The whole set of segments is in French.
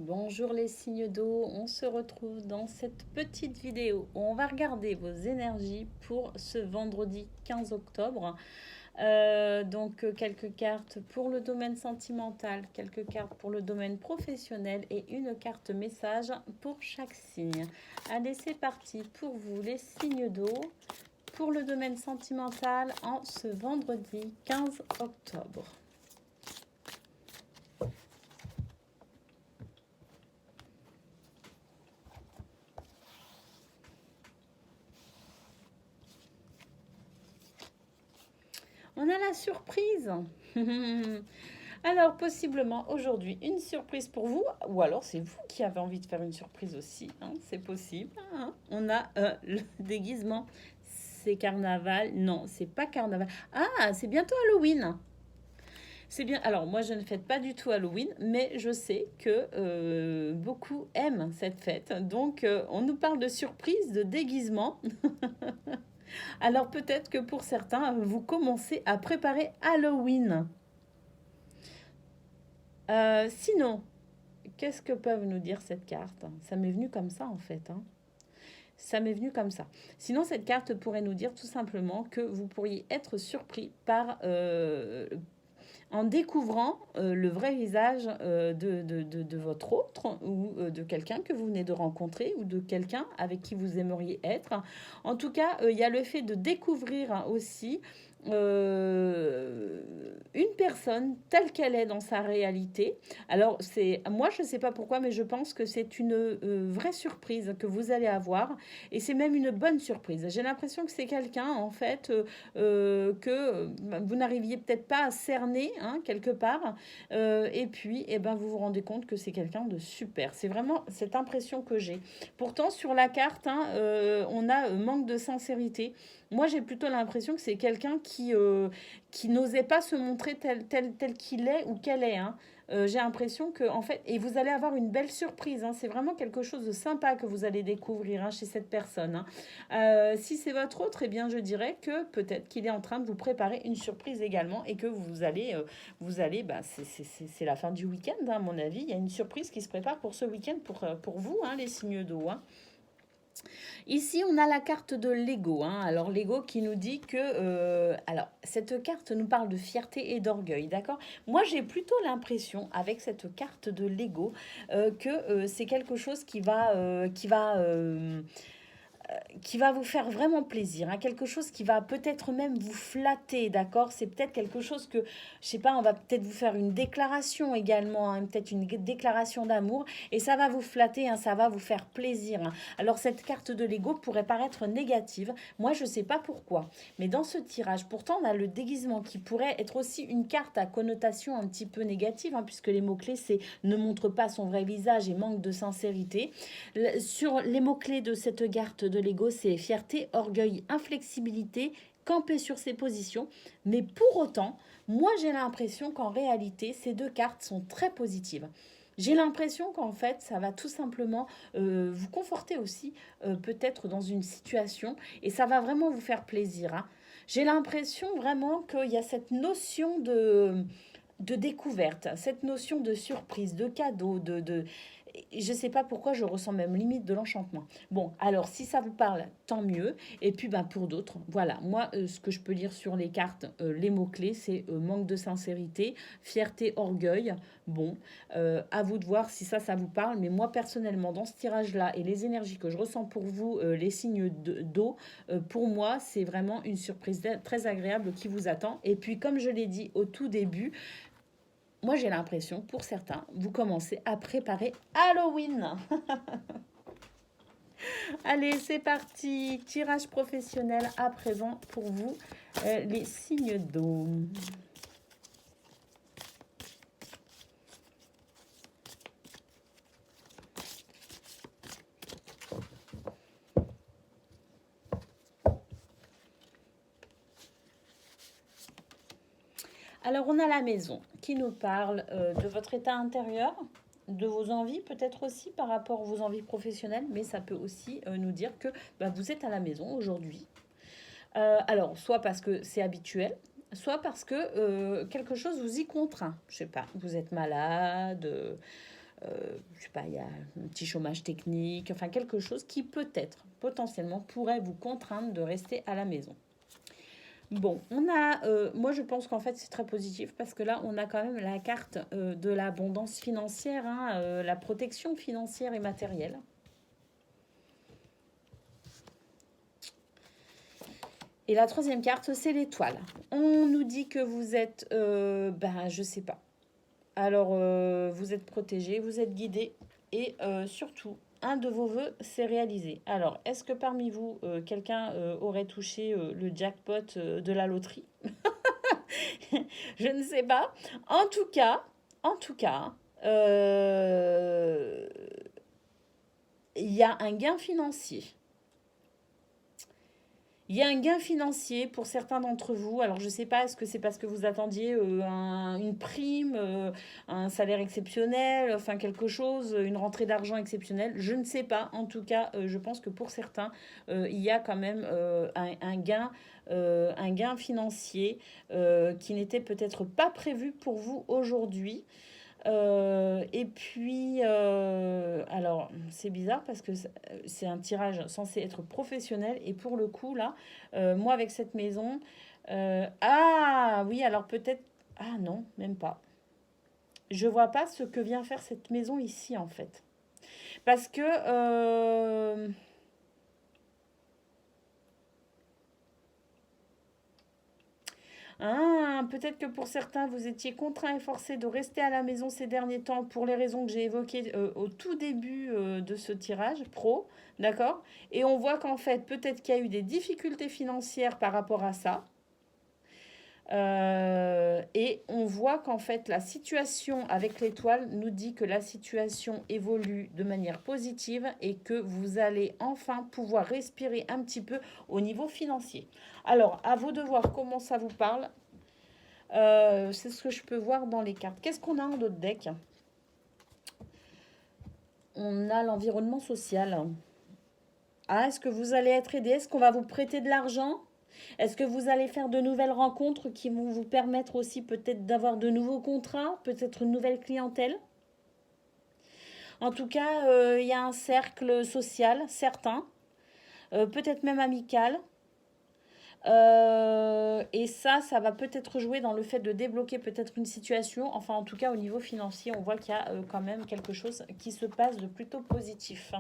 Bonjour les signes d'eau, on se retrouve dans cette petite vidéo où on va regarder vos énergies pour ce vendredi 15 octobre. Quelques cartes pour le domaine sentimental, quelques cartes pour le domaine professionnel et une carte message pour chaque signe. Allez, c'est parti pour vous les signes d'eau pour le domaine sentimental en ce vendredi 15 octobre. On a la surprise. Alors, possiblement aujourd'hui, une surprise pour vous, ou alors c'est vous qui avez envie de faire une surprise aussi, hein, c'est possible. Hein. On a le déguisement, c'est carnaval. Non, c'est pas carnaval. Ah, c'est bientôt Halloween. C'est bien. Alors, moi, je ne fête pas du tout Halloween, mais je sais que beaucoup aiment cette fête. On nous parle de surprise, de déguisement. Alors, peut-être que pour certains, vous commencez à préparer Halloween. Sinon, qu'est-ce que peuvent nous dire cette carte? Ça m'est venu comme ça en fait. Hein. Ça m'est venu comme ça. Sinon, cette carte pourrait nous dire tout simplement que vous pourriez être surpris par en découvrant le vrai visage de votre autre ou de quelqu'un que vous venez de rencontrer ou de quelqu'un avec qui vous aimeriez être. En tout cas, il y a le fait de découvrir aussi euh, une personne telle qu'elle est dans sa réalité. Alors, moi, je ne sais pas pourquoi, mais je pense que c'est une vraie surprise que vous allez avoir. Et c'est même une bonne surprise. J'ai l'impression que c'est quelqu'un, en fait, que vous n'arriviez peut-être pas à cerner hein, quelque part. Et puis, eh ben, vous vous rendez compte que c'est quelqu'un de super. C'est vraiment cette impression que j'ai. Pourtant, sur la carte, hein, on a manque de sincérité. Moi, j'ai plutôt l'impression que c'est quelqu'un qui n'osait pas se montrer tel qu'il est ou qu'elle est. Hein. J'ai l'impression que, en fait, et vous allez avoir une belle surprise. Hein. C'est vraiment quelque chose de sympa que vous allez découvrir hein, chez cette personne. Hein. Si c'est votre autre, eh bien, je dirais que peut-être qu'il est en train de vous préparer une surprise également et que bah, c'est la fin du week-end, hein, à mon avis. Il y a une surprise qui se prépare pour ce week-end pour vous, hein, les signes d'eau. Hein. Ici, on a la carte de l'ego. Hein. Alors, l'ego qui nous dit que... alors, cette carte nous parle de fierté et d'orgueil, d'accord. Moi, j'ai plutôt l'impression, avec cette carte de l'ego, que c'est quelque chose qui va vous faire vraiment plaisir, hein, quelque chose qui va peut-être même vous flatter, d'accord. C'est peut-être quelque chose que, je sais pas, on va peut-être vous faire une déclaration également, hein, peut-être une déclaration d'amour, et ça va vous flatter, hein, ça va vous faire plaisir. Hein. Alors cette carte de l'ego pourrait paraître négative, moi je sais pas pourquoi, mais dans ce tirage, pourtant on a le déguisement qui pourrait être aussi une carte à connotation un petit peu négative, hein, puisque les mots-clés c'est ne montre pas son vrai visage et manque de sincérité. Sur les mots-clés de cette carte de l'ego, c'est fierté, orgueil, inflexibilité, camper sur ses positions. Mais pour autant, moi j'ai l'impression qu'en réalité, ces deux cartes sont très positives. J'ai l'impression qu'en fait, ça va tout simplement vous conforter aussi, peut-être dans une situation, et ça va vraiment vous faire plaisir. Hein. J'ai l'impression vraiment qu'il y a cette notion de découverte, cette notion de surprise, de cadeau, je sais pas pourquoi je ressens même limite de l'enchantement. Bon, alors si ça vous parle, tant mieux. Et puis ben, pour d'autres, voilà, moi ce que je peux lire sur les cartes, les mots-clés, c'est manque de sincérité, fierté, orgueil. Bon, à vous de voir si ça vous parle. Mais moi personnellement, dans ce tirage-là et les énergies que je ressens pour vous, les signes d'eau, pour moi, c'est vraiment une surprise très agréable qui vous attend. Et puis comme je l'ai dit au tout début, moi j'ai l'impression, pour certains, vous commencez à préparer Halloween. Allez, c'est parti. Tirage professionnel à présent pour vous, les signes d'eau. Alors, on a la maison qui nous parle de votre état intérieur, de vos envies, peut-être aussi par rapport à vos envies professionnelles, mais ça peut aussi nous dire que bah, vous êtes à la maison aujourd'hui. Alors, soit parce que c'est habituel, soit parce que quelque chose vous y contraint. Je sais pas, vous êtes malade, je sais pas, il y a un petit chômage technique, enfin quelque chose qui peut-être, potentiellement, pourrait vous contraindre de rester à la maison. Bon, moi je pense qu'en fait c'est très positif parce que là on a quand même la carte de l'abondance financière, hein, la protection financière et matérielle. Et la troisième carte, c'est l'étoile. On nous dit que vous êtes, je sais pas. Alors, vous êtes protégé, vous êtes guidé et surtout, un de vos vœux s'est réalisé. Alors, est-ce que parmi vous, quelqu'un aurait touché le jackpot de la loterie? Je ne sais pas. En tout cas, euh, il y a un gain financier. Il y a un gain financier pour certains d'entre vous. Alors, je ne sais pas, est-ce que c'est parce que vous attendiez une prime, un salaire exceptionnel, enfin quelque chose, une rentrée d'argent exceptionnelle. Je ne sais pas. En tout cas, je pense que pour certains, il y a quand même un gain financier qui n'était peut-être pas prévu pour vous aujourd'hui. Et puis, alors, c'est bizarre parce que c'est un tirage censé être professionnel. Et pour le coup, là, moi, avec cette maison, ah oui, alors peut-être, ah non, même pas. Je vois pas ce que vient faire cette maison ici, en fait. Parce que, peut-être que pour certains, vous étiez contraints et forcés de rester à la maison ces derniers temps pour les raisons que j'ai évoquées au tout début de ce tirage pro, d'accord? Et on voit qu'en fait, peut-être qu'il y a eu des difficultés financières par rapport à ça. Et on voit qu'en fait, la situation avec l'étoile nous dit que la situation évolue de manière positive et que vous allez enfin pouvoir respirer un petit peu au niveau financier. Alors, à vous de voir comment ça vous parle. C'est ce que je peux voir dans les cartes. Qu'est-ce qu'on a en d'autres deck? On a l'environnement social. Ah, est-ce que vous allez être aidé? Est-ce qu'on va vous prêter de l'argent? Est-ce que vous allez faire de nouvelles rencontres qui vont vous permettre aussi peut-être d'avoir de nouveaux contrats, peut-être une nouvelle clientèle? En tout cas, il y a un cercle social certain, peut-être même amical. Et ça va peut-être jouer dans le fait de débloquer peut-être une situation. Enfin, en tout cas, au niveau financier, on voit qu'il y a quand même quelque chose qui se passe de plutôt positif.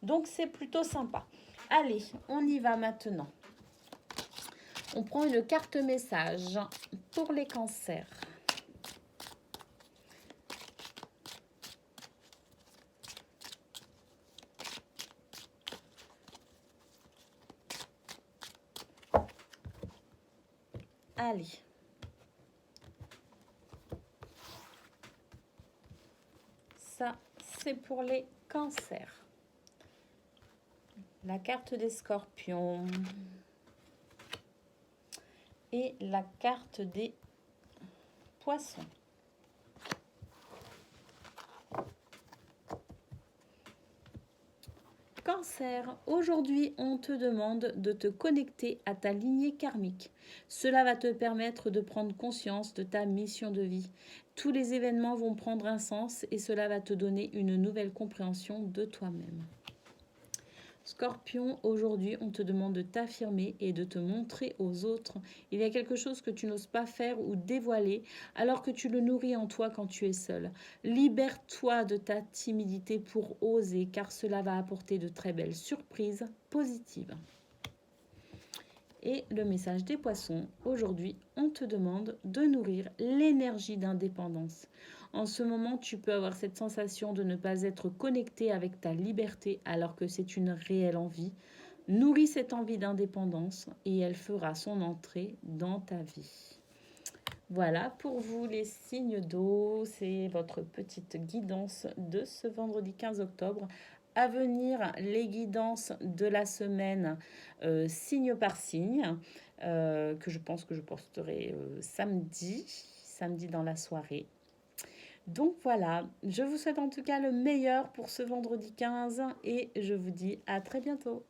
Donc, c'est plutôt sympa. Allez, on y va maintenant. On prend une carte message pour les cancers. Allez. Ça, c'est pour les cancers. La carte des scorpions. Et la carte des poissons. Cancer, aujourd'hui on te demande de te connecter à ta lignée karmique. Cela va te permettre de prendre conscience de ta mission de vie. Tous les événements vont prendre un sens et cela va te donner une nouvelle compréhension de toi-même. Scorpion, aujourd'hui, on te demande de t'affirmer et de te montrer aux autres. Il y a quelque chose que tu n'oses pas faire ou dévoiler alors que tu le nourris en toi quand tu es seul. Libère-toi de ta timidité pour oser car cela va apporter de très belles surprises positives. Et le message des poissons, aujourd'hui, on te demande de nourrir l'énergie d'indépendance. En ce moment, tu peux avoir cette sensation de ne pas être connecté avec ta liberté alors que c'est une réelle envie. Nourris cette envie d'indépendance et elle fera son entrée dans ta vie. Voilà pour vous les signes d'eau, c'est votre petite guidance de ce vendredi 15 octobre. À venir, les guidances de la semaine, signe par signe, que je pense que je posterai samedi dans la soirée. Donc voilà, je vous souhaite en tout cas le meilleur pour ce vendredi 15 et je vous dis à très bientôt.